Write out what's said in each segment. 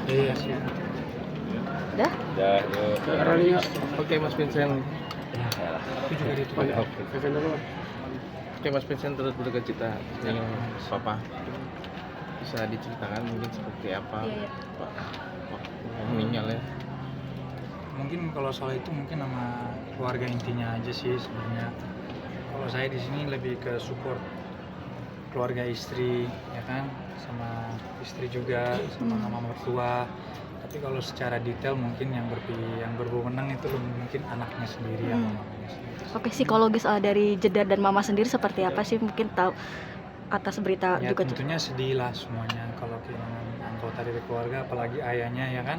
Iya. Dah? Dah, yuk. Caranya pakai Mas Vincent. Itu juga di itu. Vincent dulu. Oke Mas Vincent terus berduka cita dengan Papa. Bisa diceritakan mungkin seperti apa Iya. Pak waktu meninggal ya? Mungkin kalau soal itu mungkin sama keluarga intinya aja sih sebenarnya. Kalau saya di sini lebih ke support keluarga istri, ya kan, sama istri juga, sama mama mertua. Tapi kalau secara detail mungkin yang berwenang itu mungkin anaknya sendiri sama mamanya sendiri. Oke, psikologis dari Jedar dan Mama sendiri seperti apa sih? Mungkin tahu atas berita Ya juga. tentunya sedih lah semuanya kalau kehilangan anggota dari keluarga, apalagi ayahnya ya kan.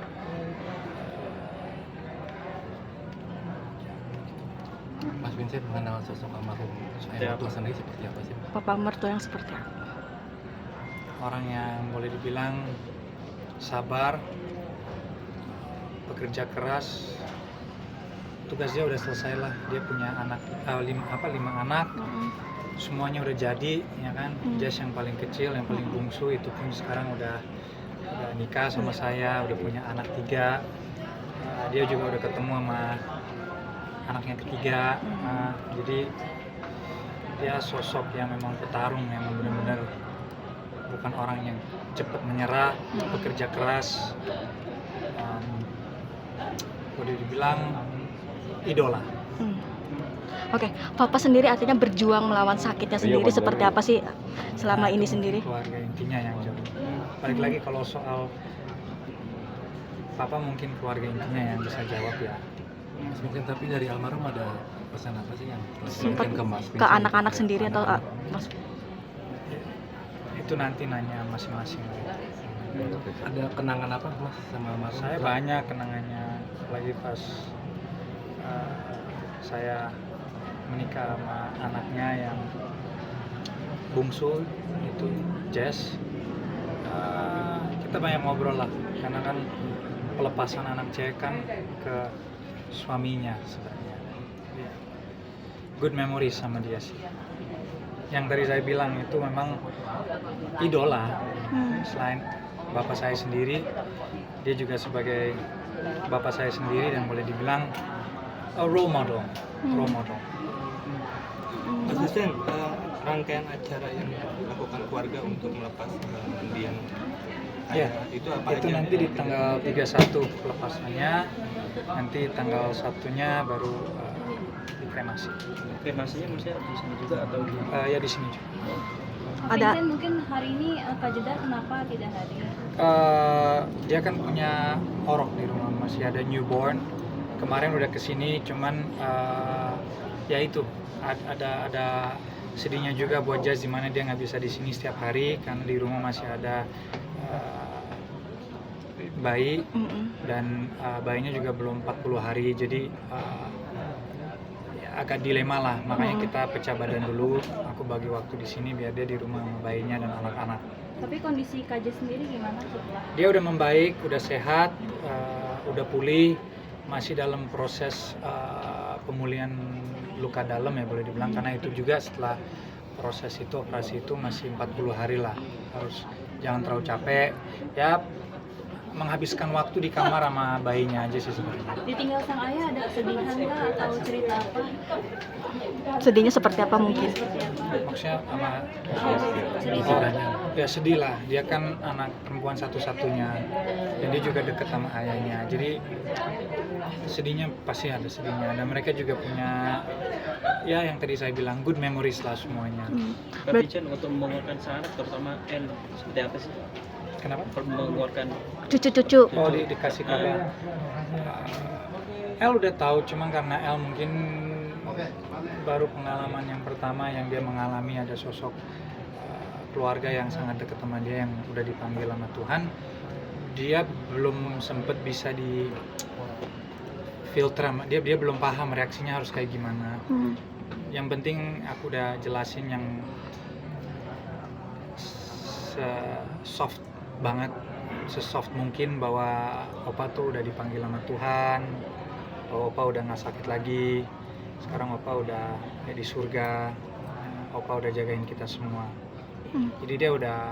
Mas Vincent mengenal sosok almarhum ayah mertua sendiri seperti apa sih? Papa mertua yang seperti apa? Orang yang boleh dibilang sabar, bekerja keras, tugasnya udah selesai lah. Dia punya anak 5 anak, semuanya udah jadi, ya kan. Jazz yang paling kecil, yang paling bungsu itu pun sekarang udah nikah sama saya, udah punya anak 3. Dia juga udah ketemu sama anaknya ketiga. Jadi dia sosok yang memang petarung, yang benar-benar bukan orang yang cepat menyerah, bekerja keras. Boleh dibilang idola. Oke, Papa sendiri artinya berjuang melawan sakitnya sendiri seperti apa sih selama ini Itu sendiri? keluarga intinya yang jauh. Balik lagi kalau soal Papa mungkin keluarga intinya yang bisa jawab ya. Mas Vincent, tapi dari almarhum ada pesan apa sih yang Sempat disampaikan ke Mas ke Vincent? anak-anak sendiri atau Mas? Itu nanti nanya masing-masing. Ada kenangan apa Mas sama almarhum? Saya banyak kenangannya, apalagi pas saya menikah sama anaknya yang bungsu itu Jess. Kita banyak ngobrol lah, karena kan pelepasan anak cewek kan ke suaminya sebenarnya. Good memories sama dia sih. Yang tadi saya bilang itu memang idola. Selain bapak saya sendiri, dia juga sebagai bapak saya sendiri dan boleh dibilang role model. Mas Vincent, rangkaian acara yang dilakukan keluarga untuk melepas mendiang Ya, itu apa itu aja? nanti di tanggal 31 pelepasannya, nanti tanggal 1-nya baru dikremasi. Kremasinya maksudnya di sini juga atau di Ya di sini juga. Ada. Vincent, mungkin hari ini Kak Jedar kenapa tidak hadir? Dia kan punya orok di rumah, masih ada newborn. Kemarin udah kesini, cuman ya itu ada sedihnya juga buat Jazz, dimana dia nggak bisa di sini setiap hari karena di rumah masih ada bayi dan bayinya juga belum 40 hari, jadi ya agak dilema lah, makanya kita pecah badan dulu. Aku bagi waktu di sini biar dia di rumah sama bayinya dan anak-anak. Tapi kondisi Kak Jedar sendiri gimana setelah? Dia udah membaik, udah sehat, udah pulih, masih dalam proses pemulihan luka dalam ya boleh dibilang, karena itu juga setelah proses itu, operasi itu masih 40 hari lah, harus jangan terlalu capek ya, menghabiskan waktu di kamar sama bayinya aja sih sebenarnya. Ditinggal sang ayah ada kesedihan kah atau cerita apa? Sedihnya seperti apa mungkin? Maksudnya sama Cerita. ya sedih lah, dia kan anak perempuan satu-satunya dan dia juga deket sama ayahnya, jadi sedihnya pasti ada sedihnya. Dan mereka juga punya ya yang tadi saya bilang good memories lah semuanya. Tapi Chen, untuk mengeluarkan syarat terutama L seperti apa sih? Kenapa? Kalau mengeluarkan Cucu-cucu. Oh dikasih kabar. El udah tahu, cuma karena El mungkin baru pengalaman yang pertama yang dia mengalami ada sosok keluarga yang sangat dekat sama dia yang udah dipanggil sama Tuhan, dia belum sempet bisa di filter, dia belum paham reaksinya harus kayak gimana. Yang penting aku udah jelasin yang soft banget, sesoft mungkin, bahwa Opa tuh udah dipanggil sama Tuhan, bahwa Opa udah nggak sakit lagi, sekarang Opa udah di surga, Opa udah jagain kita semua. Jadi dia udah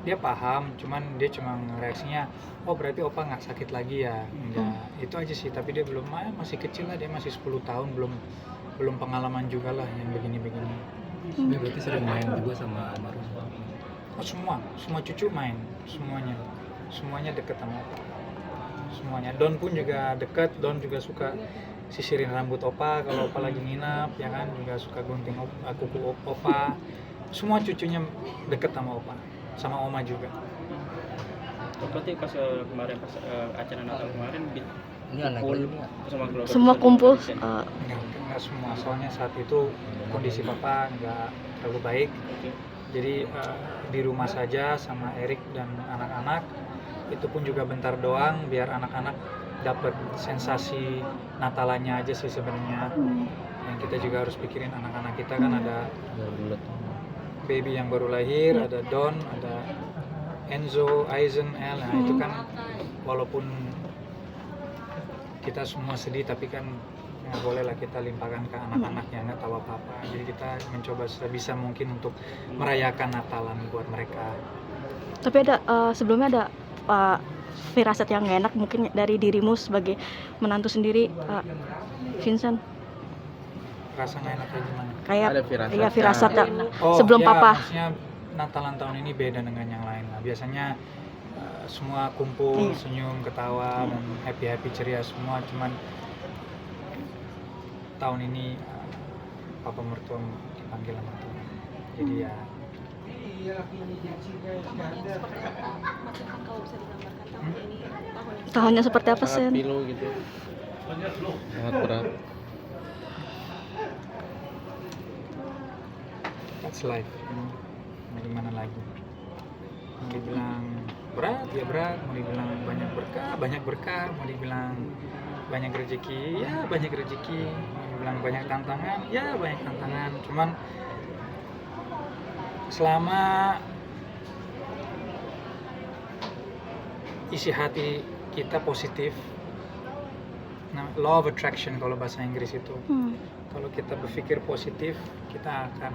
dia paham, cuman dia cuma reaksinya, oh berarti opa nggak sakit lagi ya, enggak, itu aja sih. Tapi dia belum, masih kecil lah, dia masih 10 tahun, belum pengalaman juga lah yang begini-begini. Dia berarti sering main juga sama almarhum. Oh, semua cucu main, semuanya deket sama opa, semuanya. Don pun juga deket, Don juga suka sisirin rambut opa kalau opa lagi nginap, ya kan, juga suka gunting kuku opa. Semua cucunya deket sama opa, sama oma juga. Berarti pas kemarin pas acara Natal kemarin Ini anak kumpul lagi nggak? sama keluarga Semua besar kumpul. Indonesia. Enggak semua, soalnya saat itu kondisi papa nggak terlalu baik. Oke. Jadi di rumah saja sama Erik dan anak-anak. Itu pun juga bentar doang, biar anak-anak dapat sensasi Natalannya aja sih sebenarnya. Yang kita juga harus pikirin anak-anak kita kan ada Bulat. baby yang baru lahir, ada Don, ada Enzo, Aizen, El. Nah itu kan walaupun kita semua sedih, tapi kan nggak boleh lah kita limpahkan ke anak-anak yang nggak tahu apa-apa. Jadi kita mencoba sebisa mungkin untuk merayakan Natalan buat mereka. Tapi ada sebelumnya ada firasat yang nggak enak mungkin dari dirimu sebagai menantu sendiri, Vincent. Rasa nggak enak kayak gimana? Kayak Ada firasat. iya firasat ya. Oh, Sebelum ya, papa. Maksudnya Natalan tahun ini beda dengan yang lain lah. Biasanya semua kumpul, Iya. senyum, ketawa, dan happy ceria semua. Cuman tahun ini papa mertua dipanggil sama Tuhan. Jadi ya Tahunnya seperti apa Sangat Sen? pilu gitu. Sangat berat. that's life. Mau gimana lagi? Mau dibilang berat ya berat, mau dibilang banyak berkah, mau dibilang banyak rezeki, ya banyak rezeki, mau dibilang banyak tantangan, ya banyak tantangan. Cuman selama isi hati kita positif, nah, law of attraction kalau bahasa Inggris itu, kalau kita berpikir positif, kita akan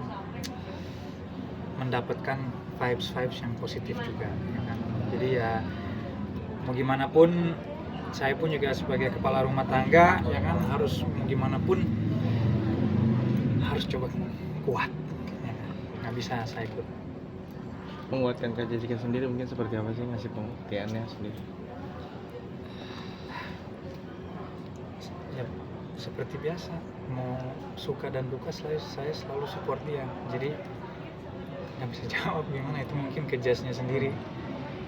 mendapatkan vibes yang positif juga, ya kan? Jadi ya mau gimana pun, saya pun juga sebagai kepala rumah tangga, ya kan, harus mau gimana pun harus coba kuat, ya kan? Nggak bisa saya ikut. Menguatkan Kak Jessica sendiri mungkin seperti apa sih, ngasih pengertiannya sendiri? Ya seperti biasa, mau suka dan duka saya selalu support dia. Jadi nggak bisa jawab gimana, itu mungkin ke Jazz-nya sendiri.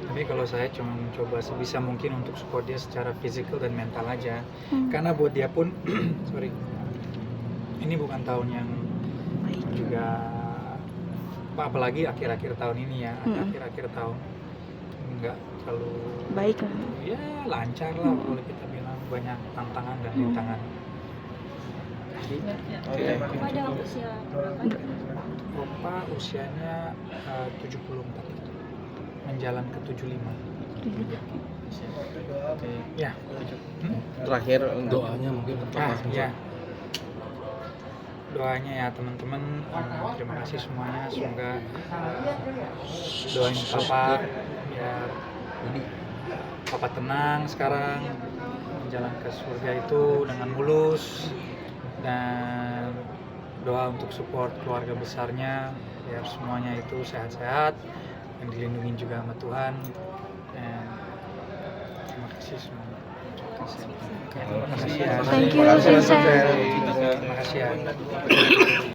Tapi kalau saya cuma mencoba sebisa mungkin untuk support dia secara fisikal dan mental aja. Karena buat dia pun sorry, ini bukan tahun yang juga apalagi akhir-akhir tahun ini ya, akhir-akhir tahun nggak terlalu Baik. ya lancar lah kalau kita bilang, banyak tantangan dan rintangan. Oke. Pada usia Opa usianya 74, menjalan ke 75. Ya. Terakhir untuk Doanya mungkin Ya. Doanya ya teman-teman, terima kasih semuanya, semoga doain papa biar papa tenang sekarang, menjalan ke surga itu dengan mulus, dan doa untuk support keluarga besarnya biar semuanya itu sehat-sehat dan dilindungi juga sama Tuhan. Dan terima kasih semuanya. Terima kasih ya. Thank you, Vincent. Terima kasih ya.